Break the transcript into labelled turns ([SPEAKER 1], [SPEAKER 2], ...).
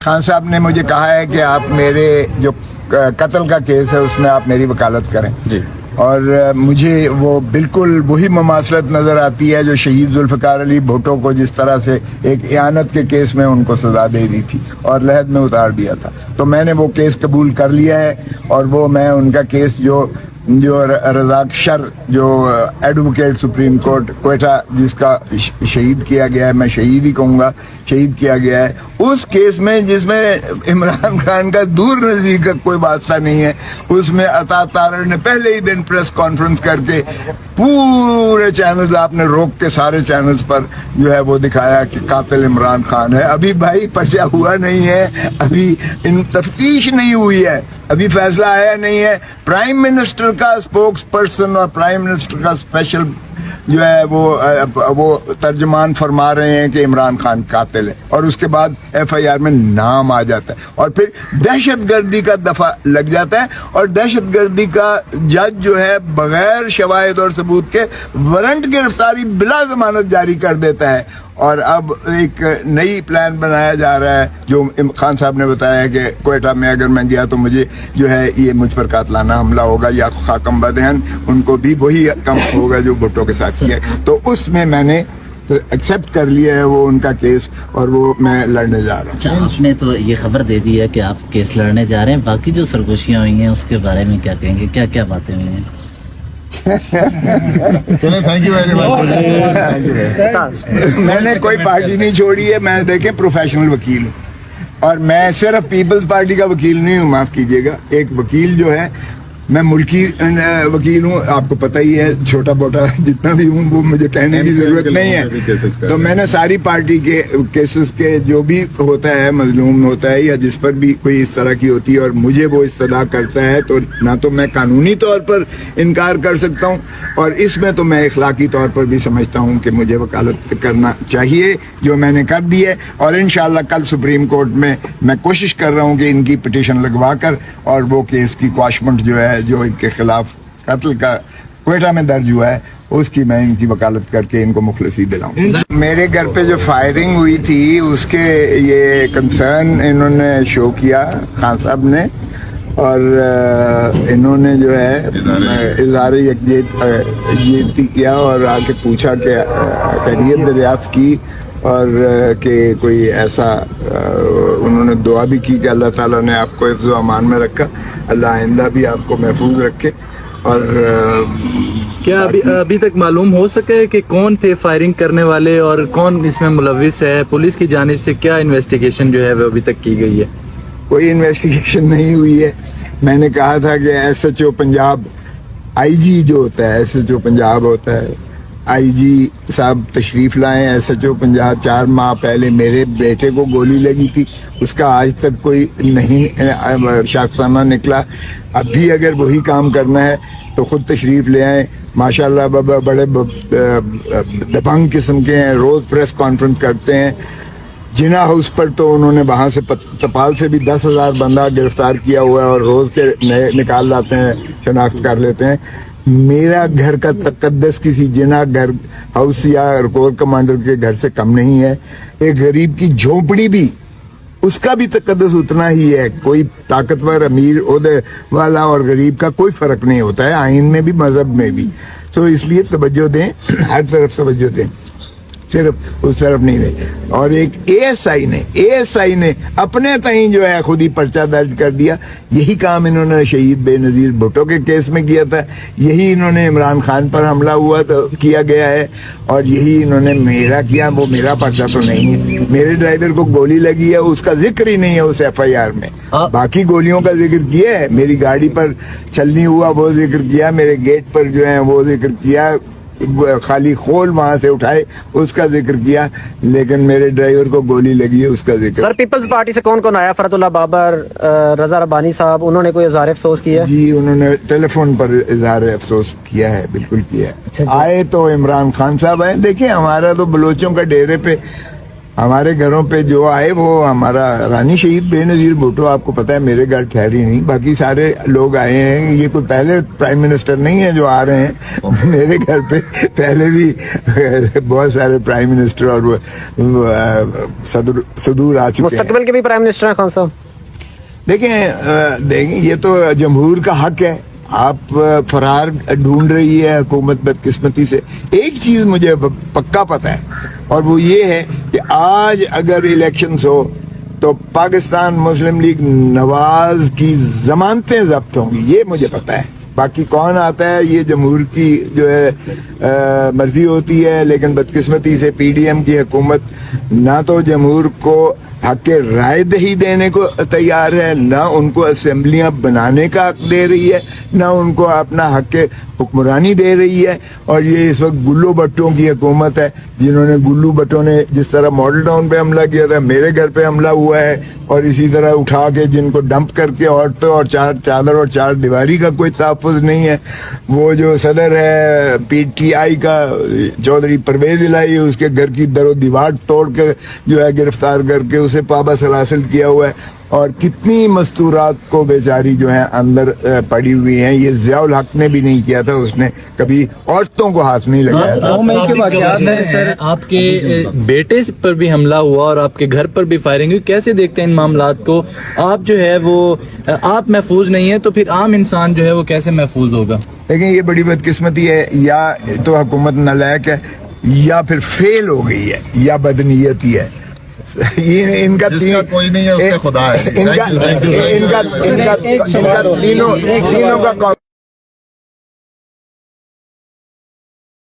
[SPEAKER 1] खान साहब ने मुझे कहा है कि आप मेरे जो कत्ल का केस है उसमें आप मेरी वकालत करें
[SPEAKER 2] जी।
[SPEAKER 1] और मुझे वो बिल्कुल वही ममासलत नज़र आती है जो शहीद जुल्फ़िकार अली भुट्टो को जिस तरह से एक इयानत के केस में उनको सज़ा दे दी थी और लहद में उतार दिया था। तो मैंने वो केस कबूल कर लिया है और वो मैं उनका केस जो रज़ाक शर जो एडवोकेट सुप्रीम कोर्ट कोयटा जिसका शहीद किया गया है, मैं शहीद ही कहूँगा, शहीद किया गया है उस केस में जिसमें इमरान खान का दूर नज़दीक का कोई वास्ता नहीं है, उसमें अता तारड़ ने पहले ही दिन प्रेस कॉन्फ्रेंस करके पूरे चैनल्स आपने रोक के सारे चैनल्स पर जो है वो दिखाया कि कातिल इमरान खान है। अभी भाई पर्चा हुआ नहीं है, अभी इन तफ्तीश नहीं हुई है, अभी फैसला आया नहीं है। प्राइम मिनिस्टर का स्पोक्स पर्सन और प्राइम मिनिस्टर का स्पेशल जो है वो तर्जमान फरमा रहे हैं कि इमरान खान कातिल है और उसके बाद FIR में नाम आ जाता है और फिर दहशतगर्दी का दफा लग जाता है और दहशतगर्दी का जज जो है बगैर शवाहिद और सबूत के वारंट गिरफ्तारी बिला जमानत जारी कर देता है। और अब एक नई प्लान बनाया जा रहा है जो खान साहब ने बताया कि कोयटा में अगर मैं गया तो मुझे जो है ये मुझ पर कातलाना हमला होगा या खाकम बदहन, उनको भी वही कम होगा जो भुट्टो के साथ किया। तो उसमें मैंने तो एक्सेप्ट कर लिया है वो उनका केस और वो मैं लड़ने जा रहा हूँ।
[SPEAKER 2] अच्छा, आपने तो ये खबर दे दी है कि आप केस लड़ने जा रहे हैं, बाकी जो सरगोशियाँ हुई हैं उसके बारे में क्या कहेंगे, क्या क्या बातें हुई हैं?
[SPEAKER 3] Thank you very much.
[SPEAKER 1] मैंने कोई पार्टी नहीं छोड़ी है, मैं देखें प्रोफेशनल वकील हूँ और मैं सिर्फ पीपल्स पार्टी का वकील नहीं हूँ, माफ कीजिएगा। एक वकील जो है मैं मुल्की वकील हूँ, आपको पता ही है, छोटा मोटा जितना भी हूँ वो मुझे कहने की जरूरत नहीं है। तो मैंने सारी पार्टी के केसेस के जो भी होता है, मजलूम होता है या जिस पर भी कोई इस तरह की होती है और मुझे वो इस्तदा करता है तो ना तो मैं कानूनी तौर पर इनकार कर सकता हूँ और इसमें तो मैं इखलाकी तौर पर भी समझता हूँ कि मुझे वकालत करना चाहिए, जो मैंने कर दी है। और इंशाल्लाह कल सुप्रीम कोर्ट में मैं कोशिश कर रहा हूँ कि इनकी पिटीशन लगवा कर और वो केस की क्वाशमेंट जो है जो इनके खिलाफ कत्ल का कोयटा में दर्ज हुआ है उसकी मैं इनकी वकालत करके इनको मुखलसी दिलाऊं। मेरे घर पे जो फायरिंग हुई थी उसके ये कंसर्न इन्होंने शो किया खान साहब ने और इन्होंने जो है इज़हार यकजहती किया और आके पूछा कि खैरियत दरियाफ्त की और कि कोई ऐसा उन्होंने दुआ भी की कि अल्लाह ताला ने आपको हिफ्ज़ व अमान में रखा, अल्लाह आइंदा भी आपको महफूज रखे। और
[SPEAKER 4] क्या अभी तक मालूम हो सके कि कौन थे फायरिंग करने वाले और कौन इसमें मुलविस है? पुलिस की जानिब से क्या इन्वेस्टिगेशन जो है वो अभी तक की गई है?
[SPEAKER 1] कोई इन्वेस्टिगेशन नहीं हुई है। मैंने कहा था कि SHO पंजाब IG जो होता है, SHO पंजाब होता है, IG साहब तशरीफ लाएं। SHO पंजाब 4 माह पहले मेरे बेटे को गोली लगी थी, उसका आज तक कोई नहीं शाखसाना निकला। अब भी अगर वही काम करना है तो खुद तशरीफ ले आए। माशाल्लाह बाबा बड़े दबंग किस्म के हैं, रोज प्रेस कॉन्फ्रेंस करते हैं। जिना हाउस पर तो उन्होंने वहां से तपाल से भी 10,000 बंदा गिरफ्तार किया हुआ है और रोज के नए निकाल लाते हैं, शनाख्त कर लेते हैं। मेरा घर का तकद्दस किसी जिना घर हाउस या कोर कमांडर के घर से कम नहीं है। एक गरीब की झोपड़ी भी उसका भी तकद्दस उतना ही है। कोई ताकतवर अमीर ओहदे वाला और गरीब का कोई फर्क नहीं होता है, आइन में भी मजहब में भी। तो इसलिए तवज्जो दें, हर तरफ तवज्जो दें, सिर्फ उस तरफ नहीं दें। और एक ASI ने अपने तहीं जो है खुद ही पर्चा दर्ज कर दिया। यही काम इन्होंने शहीद बेनजीर भुट्टो के केस में किया था, यही इन्होंने इमरान खान पर हमला हुआ तो किया गया है और यही इन्होंने मेरा किया। वो मेरा पर्चा तो नहीं है, मेरे ड्राइवर को गोली लगी है उसका जिक्र ही नहीं है उस FIR में। बाकी गोलियों का जिक्र किया है, मेरी गाड़ी पर चलनी हुआ वो जिक्र किया, मेरे गेट पर जो है वो जिक्र किया, खाली खोल वहां से उठाए उसका जिक्र किया, लेकिन मेरे ड्राइवर को गोली लगी है उसका जिक्र।
[SPEAKER 5] सर पीपल्स पार्टी से कौन कौन आया? फरतुल्लाह बाबर, रजा रब्बानी साहब, उन्होंने कोई इज़हार अफसोस किया?
[SPEAKER 1] जी उन्होंने टेलीफोन पर इज़हार अफसोस किया है, बिल्कुल किया है।
[SPEAKER 5] अच्छा,
[SPEAKER 1] आए तो इमरान खान साहब आए। देखिए हमारा तो बलोचों का डेरे पे ہمارے گھروں پہ جو آئے وہ ہمارا رانی شہید بے نظیر بھٹو، آپ کو پتا ہے میرے گھر ٹھہری نہیں، باقی سارے لوگ آئے ہیں، یہ کوئی پہلے پرائم منسٹر نہیں ہے جو آ رہے ہیں میرے گھر پہ، پہلے بھی بہت سارے پرائم منسٹر اور صدور آ چکے ہیں۔
[SPEAKER 5] مستقبل کے بھی پرائم منسٹر ہیں خان صاحب؟
[SPEAKER 1] دیکھیں یہ تو جمہور کا حق ہے، آپ فرار ڈھونڈ رہی ہے حکومت بدقسمتی سے۔ ایک چیز مجھے پکا پتہ ہے اور وہ یہ ہے کہ آج اگر الیکشنز ہو تو پاکستان مسلم لیگ نواز کی ضمانتیں ضبط ہوں گی، یہ مجھے پتہ ہے۔ باقی کون آتا ہے یہ جمہور کی جو ہے مرضی ہوتی ہے، لیکن بدقسمتی سے پی ڈی ایم کی حکومت نہ تو جمہور کو حق رائے دہی دینے کو تیار ہے، نہ ان کو اسمبلیاں بنانے کا حق دے رہی ہے، نہ ان کو اپنا حق حکمرانی دے رہی ہے، اور یہ اس وقت گلو بٹوں کی حکومت ہے، جنہوں نے گلو بٹوں نے جس طرح ماڈل ٹاؤن پہ حملہ کیا تھا، میرے گھر پہ حملہ ہوا ہے، اور اسی طرح اٹھا کے جن کو ڈمپ کر کے عورتوں اور چادر اور چار دیواری کا کوئی تحفظ نہیں ہے۔ وہ جو صدر ہے پی ٹی آئی کا چودھری پرویز الہی، اس کے گھر کی در و دیوار توڑ کے جو ہے گرفتار کر کے اسے پابہ سلاسل کیا ہوا ہے، اور کتنی مستورات کو بیچاری جو ہیں اندر پڑی ہوئی ہیں۔ یہ ضیاء الحق نے بھی نہیں کیا تھا، اس نے کبھی عورتوں کو ہاتھ نہیں لگایا تھا۔
[SPEAKER 4] 9 مئی کے واقعات میں سر آپ کے بیٹے پر بھی حملہ ہوا اور آپ کے گھر پر بھی فائرنگ ہوئی، کیسے دیکھتے ہیں ان معاملات کو؟ آپ جو ہے وہ آپ محفوظ نہیں ہیں تو پھر عام انسان جو ہے وہ کیسے محفوظ ہوگا؟
[SPEAKER 1] لیکن یہ بڑی بدقسمتی ہے، یا تو حکومت نالائق ہے، یا پھر فیل ہو گئی ہے، یا بدنیتی ہے۔ یہ ان کا
[SPEAKER 3] کوئی نہیں ہے، اس کا خدا ہے۔
[SPEAKER 1] ان کا تینوں کا